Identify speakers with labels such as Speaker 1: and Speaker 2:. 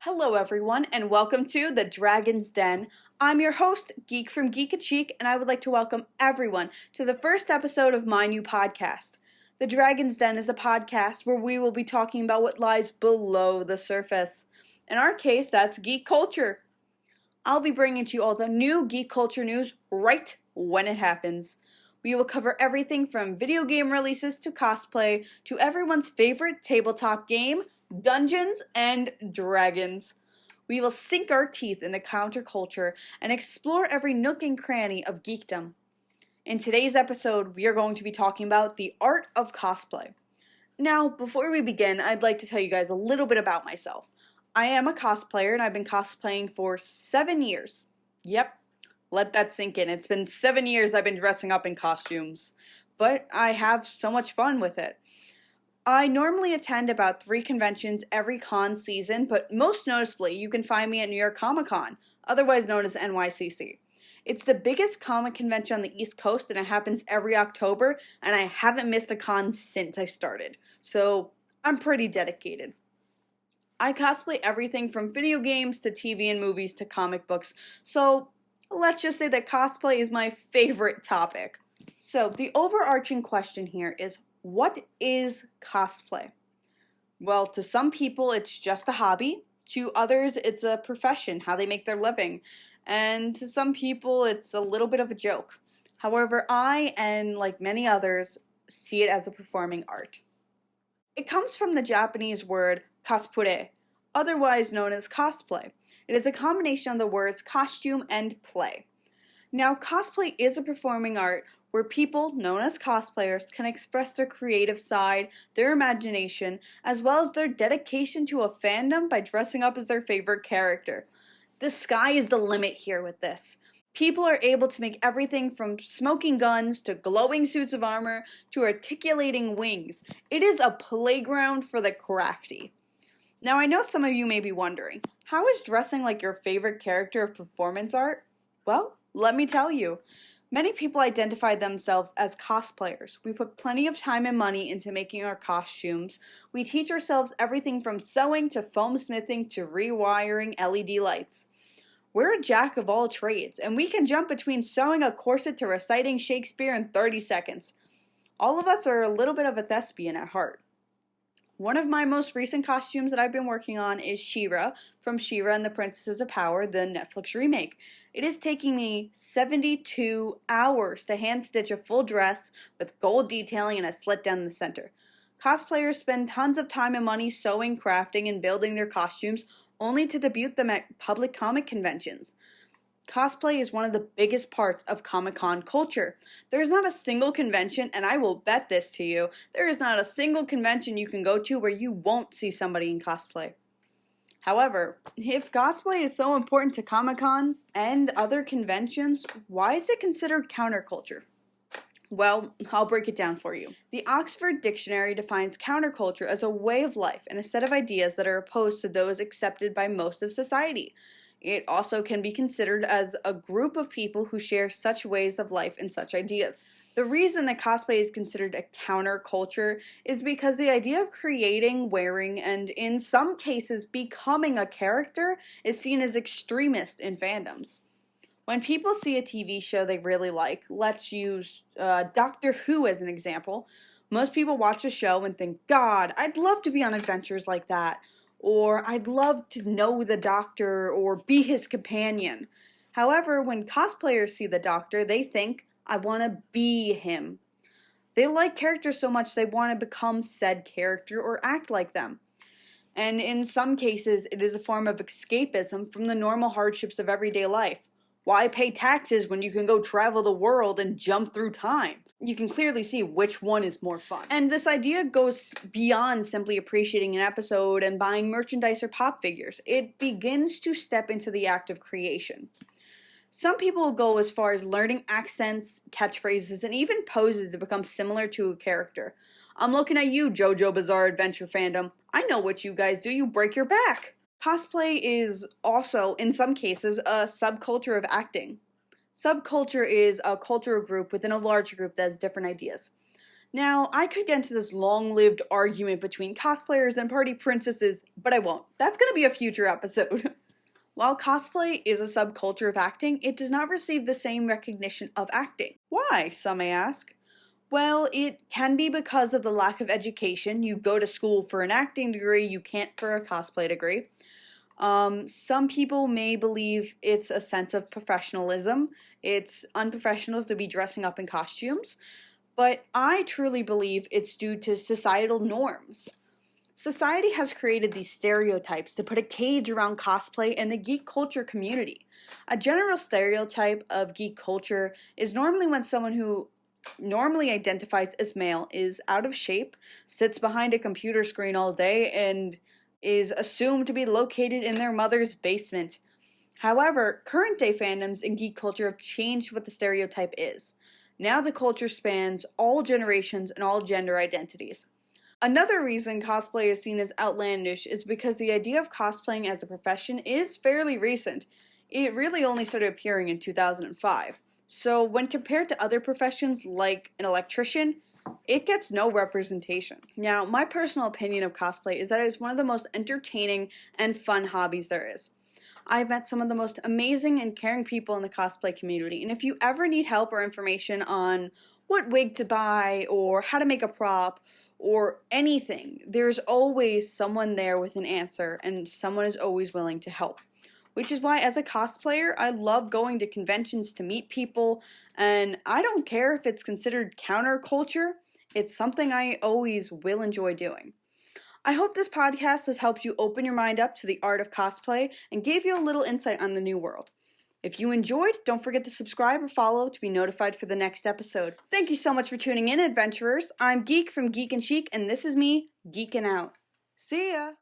Speaker 1: Hello everyone and welcome to the Dragon's Den. I'm your host, Geek from Geek.en.Chic, and I would like to welcome everyone to the first episode of my new podcast. The Dragon's Den is a podcast where we will be talking about what lies below the surface. In our case, that's geek culture. I'll be bringing to you all the new geek culture news right when it happens. We will cover everything from video game releases to cosplay to everyone's favorite tabletop game, Dungeons and Dragons. We will sink our teeth into counterculture and explore every nook and cranny of geekdom. In today's episode, we are going to be talking about the art of cosplay. Now, before we begin, I'd like to tell you guys a little bit about myself. I am a cosplayer and I've been cosplaying for 7 years. Yep, let that sink in. It's been 7 years I've been dressing up in costumes, but I have so much fun with it. I normally attend about 3 conventions every con season, but most noticeably, you can find me at New York Comic Con, otherwise known as NYCC. It's the biggest comic convention on the East Coast, and it happens every October, and I haven't missed a con since I started, so I'm pretty dedicated. I cosplay everything from video games to TV and movies to comic books, so let's just say that cosplay is my favorite topic. So the overarching question here is, what is cosplay? Well, to some people it's just a hobby, to others it's a profession, how they make their living, and to some people it's a little bit of a joke. However, I, and like many others, see it as a performing art. It comes from the Japanese word cosplay, otherwise known as cosplay. It is a combination of the words costume and play. Now, cosplay is a performing art where people, known as cosplayers, can express their creative side, their imagination, as well as their dedication to a fandom by dressing up as their favorite character. The sky is the limit here with this. People are able to make everything from smoking guns to glowing suits of armor to articulating wings. It is a playground for the crafty. Now, I know some of you may be wondering, how is dressing like your favorite character of performance art? Well, let me tell you. Many people identify themselves as cosplayers. We put plenty of time and money into making our costumes. We teach ourselves everything from sewing to foam smithing to rewiring LED lights. We're a jack of all trades, and we can jump between sewing a corset to reciting Shakespeare in 30 seconds. All of us are a little bit of a thespian at heart. One of my most recent costumes that I've been working on is She-Ra from She-Ra and the Princesses of Power, the Netflix remake. It is taking me 72 hours to hand stitch a full dress with gold detailing and a slit down the center. Cosplayers spend tons of time and money sewing, crafting, and building their costumes only to debut them at public comic conventions. Cosplay is one of the biggest parts of Comic-Con culture. There is not a single convention, and I will bet this to you, there is not a single convention you can go to where you won't see somebody in cosplay. However, if cosplay is so important to Comic-Cons and other conventions, why is it considered counterculture? Well, I'll break it down for you. The Oxford Dictionary defines counterculture as a way of life and a set of ideas that are opposed to those accepted by most of society. It also can be considered as a group of people who share such ways of life and such ideas. The reason that cosplay is considered a counterculture is because the idea of creating, wearing, and in some cases becoming a character is seen as extremist in fandoms. When people see a TV show they really like, let's use Doctor Who as an example, most people watch the show and think, God, I'd love to be on adventures like that. Or I'd love to know the Doctor or be his companion. However, when cosplayers see the Doctor, they think, I want to be him. They like characters so much they want to become said character or act like them. And in some cases, it is a form of escapism from the normal hardships of everyday life. Why pay taxes when you can go travel the world and jump through time? You can clearly see which one is more fun. And this idea goes beyond simply appreciating an episode and buying merchandise or pop figures. It begins to step into the act of creation. Some people will go as far as learning accents, catchphrases, and even poses to become similar to a character. I'm looking at you, JoJo Bizarre Adventure fandom. I know what you guys do, you break your back. Cosplay is also, in some cases, a subculture of acting. Subculture is a cultural group within a larger group that has different ideas. Now, I could get into this long-lived argument between cosplayers and party princesses, but I won't. That's going to be a future episode. While cosplay is a subculture of acting, it does not receive the same recognition of acting. Why, some may ask? Well, it can be because of the lack of education. You go to school for an acting degree, you can't for a cosplay degree. Some people may believe it's a sense of professionalism. It's unprofessional to be dressing up in costumes. But I truly believe it's due to societal norms. Society has created these stereotypes to put a cage around cosplay and the geek culture community. A general stereotype of geek culture is normally when someone who normally identifies as male is out of shape, sits behind a computer screen all day, and is assumed to be located in their mother's basement. However, current day fandoms in geek culture have changed what the stereotype is. Now the culture spans all generations and all gender identities. Another reason cosplay is seen as outlandish is because the idea of cosplaying as a profession is fairly recent. It really only started appearing in 2005. So when compared to other professions like an electrician, it gets no representation. Now, my personal opinion of cosplay is that it is one of the most entertaining and fun hobbies there is. I've met some of the most amazing and caring people in the cosplay community, and if you ever need help or information on what wig to buy or how to make a prop or anything, there's always someone there with an answer, and someone is always willing to help. Which is why, as a cosplayer, I love going to conventions to meet people, and I don't care if it's considered counterculture, it's something I always will enjoy doing. I hope this podcast has helped you open your mind up to the art of cosplay and gave you a little insight on the new world. If you enjoyed, don't forget to subscribe or follow to be notified for the next episode. Thank you so much for tuning in, adventurers. I'm Geek from Geek.en.Chic, and this is me, geeking out. See ya!